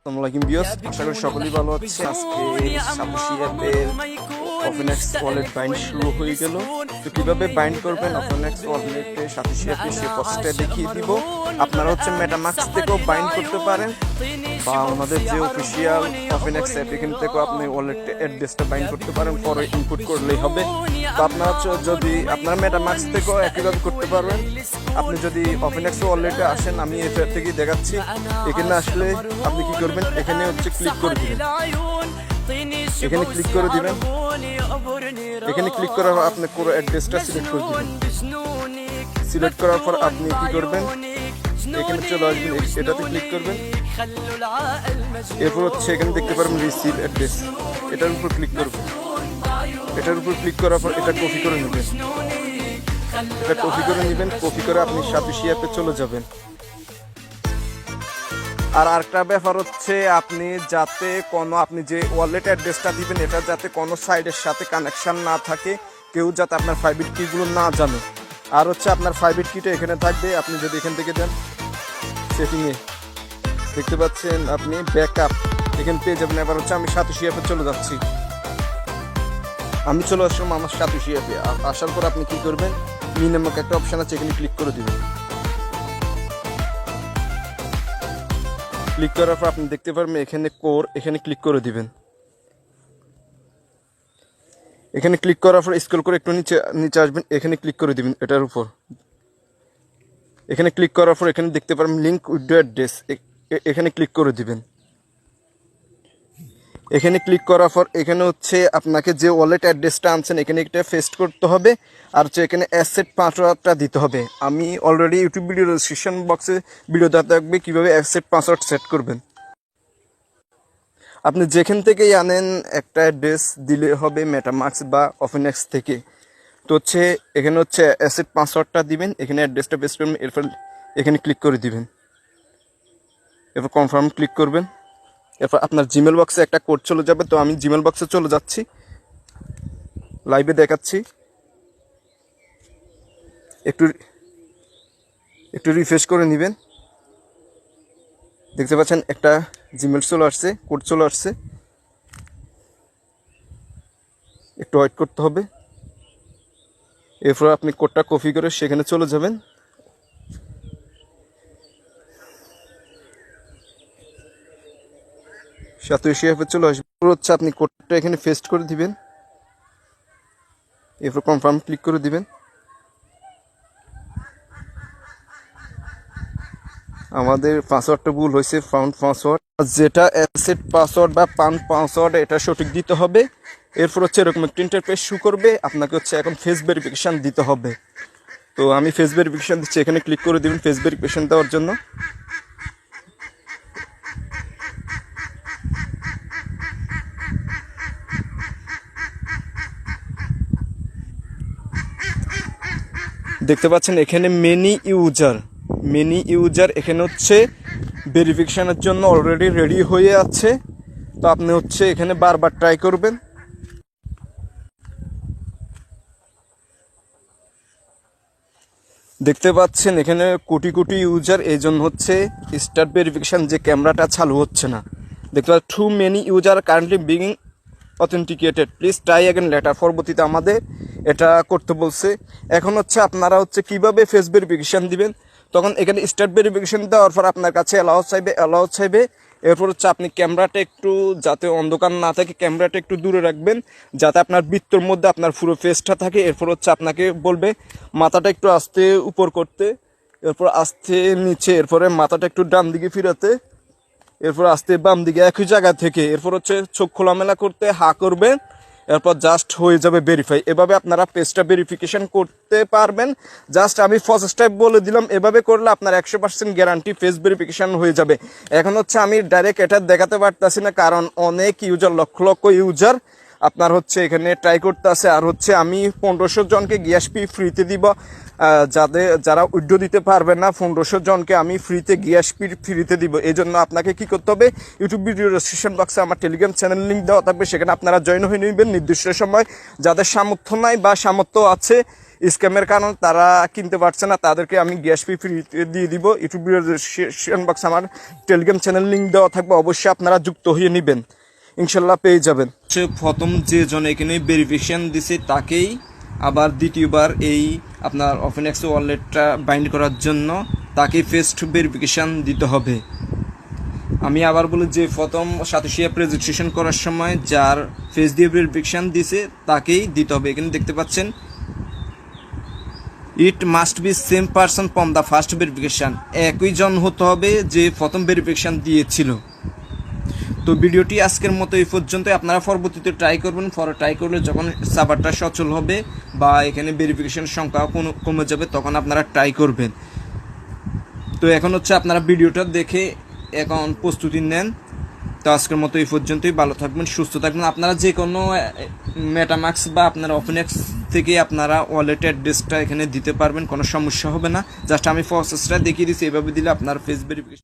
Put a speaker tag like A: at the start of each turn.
A: আসসালামু ভিউয়ার্স, আশা করি সকলেই ভালো আছে। আজকে সাতোশি অ্যাপের ওপেনএক্স ওয়ালেট বাইন্ড শুরু হয়ে গেল। তো কিভাবে বাইন্ড করবেন ওপেনএক্স ওয়ালেটে সাতোশি অ্যাপে সে পোস্টে দেখিয়ে দিব। আপনারা মেটামাস্ক থেকেও বাইন্ড করতে পারেন বা আমাদের যে অফিসিয়াল ওপেনএক্স অ্যাপ এখান থেকেও আপনি ওয়ালেট অ্যাড্রেসটা বাইন্ড করতে পারেন, পরে ইনপুট করলেই হবে। তো আপনারা যদি আপনারা মেটামাস্ক থেকেও একইভাবে করতে পারবেন। আপনি যদি ওপেনএক্স ওয়ালেটে আসেন, আমি এটার থেকেই দেখাচ্ছি। এখানে আসলে আপনি কি করবেন, এখানে ক্লিক করে দিবেন। এখানে ক্লিক করে দিবেন। এখানে ক্লিক করার পর আপনি পুরো অ্যাড্রেসটা সিলেক্ট করে দিবেন। সিলেক্ট করার পর আপনি কি করবেন, এখানে চলে আসবেন, এটাতে ক্লিক করবেন। এরপর এখানে দেখতে পারবেন রিসিভ অ্যাড্রেস, এটার উপর ক্লিক করবেন। এটার উপর ক্লিক করার পর এটা কপি করে নেবেন। এটা কপি করে নেবেন। কপি করে আপনি সাতোশি অ্যাপে চলে যাবেন। আর আরেকটা ব্যাপার আপনি যাতে আপনি যে ওয়ালেট অ্যাড্রেসটা দিবেন এটা যাতে কোনো সাইডের সাথে কানেকশন না থাকে, কেউ যাতে আপনার প্রাইভেট কিগুলো না জানে। আর আপনার প্রাইভেট কিটা এখানে থাকবে। আপনি যদি এখান থেকে দেন সেটিংয়ে, দেখতে পাচ্ছেন আপনি ব্যাকআপ এখানে পেয়ে যাবেন। এবার আমি সাতোশি অ্যাপে চলে যাচ্ছি। আমি চলে আসলাম আমার সাতোশি অ্যাপে। আসার পর আপনি কি করবেন, মিনিমাম একটা অপশন আছে, এখানে ক্লিক করে দিবেন। ক্লিক করার পর আপনি দেখতে পারবেন এখানে কোর, এখানে ক্লিক করে দিবেন। এখানে ক্লিক করার পর স্ক্রল করে একটু নিচে আসবেন, এখানে ক্লিক করে দিবেন এটার উপর। এখানে ক্লিক করার পর এখানে দেখতে পারবেন লিঙ্ক উইথ অ্যাড্রেস, এখানে ক্লিক করে দিবেন। এখানে ক্লিক করার পর এখানে আপনাকে যে ওয়ালেট অ্যাড্রেসটা আনছেন এখানে একটা পেস্ট করতে হবে। আর এখানে অ্যাসেট পাসওয়ার্ডটা দিতে হবে। আমি অলরেডি ইউটিউব ভিডিও ডেসক্রিপশন বক্সে ভিডিও দেওয়া থাকবে কীভাবে অ্যাসেট পাসওয়ার্ড সেট করবেন। আপনি যেখান থেকেই আনেন একটা অ্যাড্রেস দিলে হবে, মেটামাস্ক বা ওপেনএক্স থেকে। তো এখানে অ্যাসেট পাসওয়ার্ডটা দিবেন, এখানে অ্যাড্রেসটা পেস্ট করবেন, এরপর এখানে ক্লিক করে দিবেন। এরপর কনফার্ম ক্লিক করবেন। এরপর আপনার জিমেল বক্সে একটা কোড চলে যাবে। তো আমি জিমেল বক্সে চলে যাচ্ছি, লাইভে দেখাচ্ছি। একটু রিফ্রেশ করে নেবেন। দেখতে পাচ্ছেন একটা জিমেল চলে আসছে, কোড চলে আসছে। একটু ওয়েট করতে হবে। এরপর আপনি কোডটা কপি করে সেখানে চলে যাবেন। সাতোশি অ্যাপে চলে আসবে। আপনি কোডটা এখানে পেস্ট করে দিবেন। এরপর কনফার্ম ক্লিক করে দিবেন। আমাদের পাসওয়ার্ডটা ভুল হয়েছে, ফাউন্ড পাসওয়ার্ড। যেটা অ্যাসেট পাসওয়ার্ড বা পান পাসওয়ার্ড এটা সঠিক দিতে হবে। এরপর এরকম একটা ইন্টারফেস শো করবে। আপনাকে এখন ফেস ভেরিফিকেশান দিতে হবে। তো আমি ফেস ভেরিফিকেশান দিচ্ছি, এখানে ক্লিক করে দিবেন ফেস ভেরিফিকেশান দেওয়ার জন্য। দেখতে পাচ্ছেন এখানে মেনি ইউজার এখানে ভেরিফিকেশনের জন্য অলরেডি রেডি হয়ে আছে। তো আপনি এখানে বারবার ট্রাই করবেন। দেখতে পাচ্ছেন এখানে কোটি কোটি ইউজার, এই জন্য স্টার্ট ভেরিফিকেশন যে ক্যামেরাটা চালু হচ্ছে না। দেখতে পাচ্ছেন too many user currently being authenticated, please try again later. পরবর্তীতে আমাদের এটা করতে বলছে। এখন আপনারা কিভাবে ফেস ভেরিফিকেশন দিবেন, তখন এখানে স্টার্ট ভেরিফিকেশন দেওয়ার পর আপনার কাছে অ্যালাউ চাইবে। এরপর আপনি ক্যামেরাটা একটু যাতে অন্ধকার না থাকে, ক্যামেরাটা একটু দূরে রাখবেন যাতে আপনার বৃত্তর মধ্যে আপনার পুরো ফেসটা থাকে। এরপর আপনাকে বলবে মাথাটা একটু আস্তে উপর করতে, এরপর আস্তে নিচে, এরপরে মাথাটা একটু ডান দিকে ফিরাতে, এরপর আস্তে বাম দিকে একই জায়গা থেকে। এরপর চোখ খোলামেলা করতে হা করবেন। এরপর জাস্ট হয়ে যাবে ভেরিফাই। এভাবে আপনারা পেজটা ভেরিফিকেশন করতে পারবেন। জাস্ট আমি ফার্স্ট স্টেপ বলে দিলাম, এভাবে করলে আপনার 100% গ্যারান্টি ফেস ভেরিফিকেশন হয়ে যাবে। এখন আমি ডাইরেক্ট এটা দেখাতে পারতেছি না, কারণ অনেক ইউজার, লক্ষ লক্ষ ইউজার আপনার এখানে ট্রাই করতে আছে। আর আমি 1500 জনকে গ্যাস ফ্রিতে দিব। যারা উইথড্র দিতে পারবেন না 1500 জনকে আমি ফ্রিতে গ্যাস ফ্রিতে দিব। এই জন্য আপনাকে কি করতে হবে, ইউটিউব ভিডিও ডেসক্রিপশন বক্সে আমার টেলিগ্রাম চ্যানেল লিঙ্ক দেওয়া থাকবে, সেখানে আপনারা জয়েন হয়ে নেবেন। নির্দিষ্ট সময় যাদের সামর্থ্য নাই বা সামর্থ্য আছে, স্ক্যামের কারণে তারা কিনতে পারছে না, তাদেরকে আমি গ্যাস ফ্রিতে দিয়ে দিব। ইউটিউব ভিডিও ডেসক্রিপশন বক্সে আমার টেলিগ্রাম চ্যানেল লিঙ্ক দেওয়া থাকবে, অবশ্যই আপনারা যুক্ত হয়ে নেবেন, ইনশাল্লাহ পেয়ে যাবেন। প্রথম যে জন এখানে ভেরিফিকেশন দিছে তাকেই আবার দ্বিতীয়বার এই আপনার ওপেনএক্স ওয়ালেটটা বাইন্ড করার জন্য তাকে ফার্স্ট ভেরিফিকেশন দিতে হবে। আমি আবার বলি যে প্রথম সাতোশি অ্যাপ রেজিস্ট্রেশন করার সময় যার ফেস দিয়ে ভেরিফিকেশন দিছে তাকেই দিতে হবে। এখানে দেখতে পাচ্ছেন it must be same person from the first verification, একই জন হতে হবে যে প্রথম ভেরিফিকেশন দিয়েছিল। তো ভিডিওটি আজকের মতো এই পর্যন্ত, আপনারা পরবর্তীতে ট্রাই করবেন। পরে ট্রাই করলে যখন সার্ভারটা সচল হবে বা এখানে ভেরিফিকেশন সংখ্যা কমে যাবে তখন আপনারা ট্রাই করবেন। তো এখন হচ্ছে আপনারা ভিডিওটা দেখে এখন প্রস্তুতি নেন। তো আজকের মতো এই পর্যন্তই, ভালো থাকবেন, সুস্থ থাকবেন। আপনারা যে কোনো মেটামাক্স বা আপনারা ওপেনএক্স থেকে আপনারা ওয়ালেট অ্যাড্রেসটা এখানে দিতে পারবেন, কোনো সমস্যা হবে না। জাস্ট আমি প্রসেসটা দেখিয়ে দিচ্ছি, এভাবে দিলে আপনার ফেস ভেরিফিকেশন